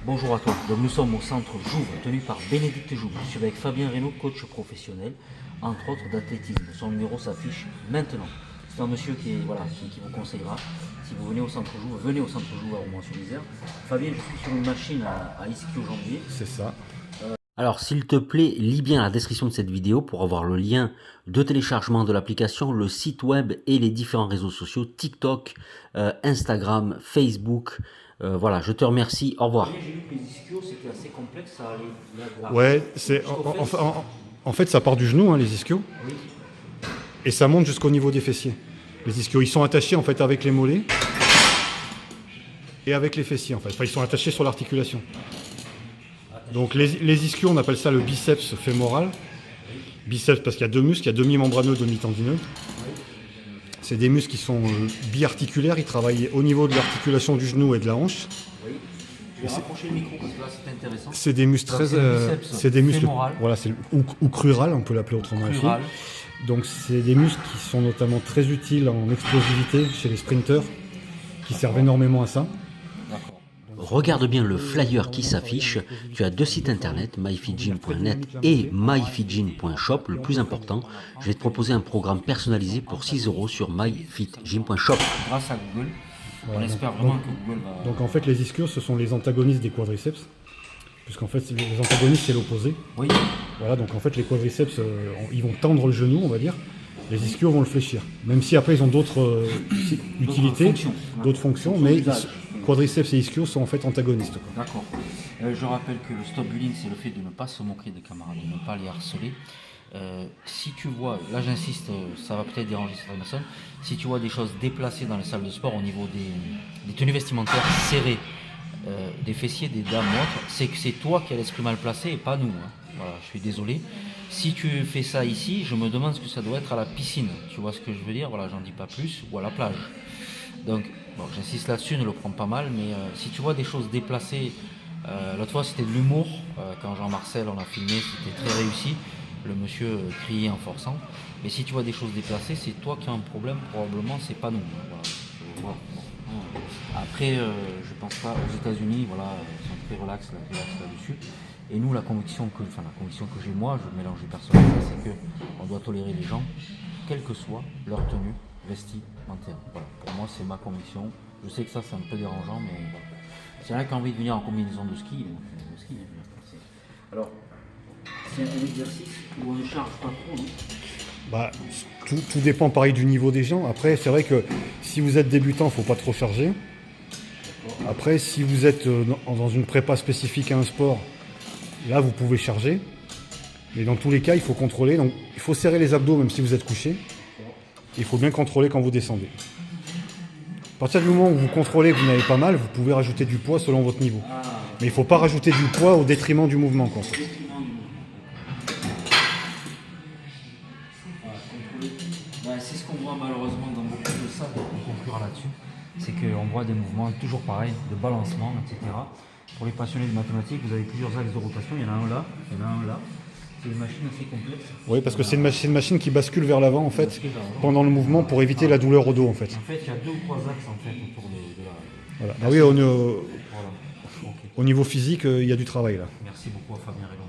Bonjour à toi. Donc nous sommes au centre Jouve, tenu par Bénédicte Jouve. Je suis avec Fabien Reynaud, coach professionnel, entre autres d'athlétisme. Son numéro s'affiche maintenant. C'est un monsieur qui vous conseillera. Si vous venez au centre Jouve, venez au centre Jouve à Romans-sur-Isère. Fabien, je suis sur une machine à ischio-jambier. C'est ça. Alors s'il te plaît, lis bien la description de cette vidéo pour avoir le lien de téléchargement de l'application, le site web et les différents réseaux sociaux, TikTok, Instagram, Facebook. Voilà, je te remercie, au revoir. J'ai vu que les ischios c'était assez complexe, ça allait. Ouais, en fait, ça part du genou, hein, les ischios, Oui. et ça monte jusqu'au niveau des fessiers. Les ischios, ils sont attachés en fait avec les mollets et avec les fessiers en fait. Enfin, ils sont attachés sur l'articulation. Donc les ischios, on appelle ça le biceps fémoral. Biceps parce qu'il y a deux muscles, il y a demi-membraneux, demi-tendineux. C'est des muscles qui sont biarticulaires, ils travaillent au niveau de l'articulation du genou et de la hanche. Oui. Tu vas rapprocher le micro parce que là c'est intéressant. C'est des muscles très... c'est des muscles fémoral. Voilà, ou crural, on peut l'appeler autrement Crural. aussi. Donc c'est des muscles qui sont notamment très utiles en explosivité chez les sprinteurs, qui servent énormément à ça. Regarde bien le flyer qui s'affiche. Tu as deux sites internet, myfitgym.net et myfitgym.shop. Le plus important, je vais te proposer un programme personnalisé pour 6 € sur myfitgym.shop. Grâce à Google, on espère vraiment que Google va... Donc en fait, les ischios, ce sont les antagonistes des quadriceps, puisqu'en fait, les antagonistes, c'est l'opposé. Oui. Voilà, donc en fait, les quadriceps, ils vont tendre le genou, on va dire. Les ischios vont le fléchir. Même si après, ils ont d'autres utilités, d'autres fonctions, mais quadriceps et ischios sont en fait antagonistes. D'accord. Je rappelle que le stop bullying, c'est le fait de ne pas se moquer des camarades, de ne pas les harceler. Si tu vois, là j'insiste, ça va peut-être déranger certaines personnes, si tu vois des choses déplacées dans les salles de sport au niveau des tenues vestimentaires serrées, des fessiers, des dames ou autres, c'est que c'est toi qui as l'esprit mal placé et pas nous. Hein. Voilà, je suis désolé. Si tu fais ça ici, je me demande ce que ça doit être à la piscine. Tu vois ce que je veux dire? Voilà, j'en dis pas plus, ou à la plage. Donc, bon, j'insiste là-dessus, ne le prends pas mal, mais si tu vois des choses déplacées, l'autre fois c'était de l'humour, quand Jean-Marcel on a filmé, c'était très réussi, le monsieur criait en forçant, mais si tu vois des choses déplacées, c'est toi qui as un problème, probablement, c'est pas nous. Voilà. Après, je pense pas, aux États-Unis, voilà, ils sont très relax là-dessus. Et nous, la conviction que j'ai moi, je mélange personnel, c'est qu'on doit tolérer les gens, quelle que soit leur tenue vestimentaire. Voilà. Pour moi, c'est ma conviction. Je sais que ça, c'est un peu dérangeant, mais voilà. C'est vrai qu'il a envie de venir en combinaison de ski. Alors, c'est un exercice où on ne charge pas trop, non? Bah, tout dépend pareil du niveau des gens. Après, c'est vrai que si vous êtes débutant, il ne faut pas trop charger. Après, si vous êtes dans une prépa spécifique à un sport, là, vous pouvez charger. Mais dans tous les cas, il faut contrôler. Donc, il faut serrer les abdos même si vous êtes couché. Il faut bien contrôler quand vous descendez. À partir du moment où vous contrôlez que vous n'avez pas mal, vous pouvez rajouter du poids selon votre niveau. Mais il ne faut pas rajouter du poids au détriment du mouvement. Quoi. C'est ce qu'on voit malheureusement dans beaucoup de salles, on conclura là-dessus. C'est qu'on voit des mouvements toujours pareils, de balancement, etc. Pour les passionnés de mathématiques, vous avez plusieurs axes de rotation. Il y en a un là, il y en a un là. C'est une machine assez complexe. Oui, parce que c'est une machine qui bascule vers l'avant en fait, pendant le mouvement pour éviter la douleur au dos en fait. En fait, il y a 2 ou 3 axes en fait autour de la... Voilà. Ah oui, au niveau physique, il y a du travail là. Merci beaucoup à Fabien Reynaud.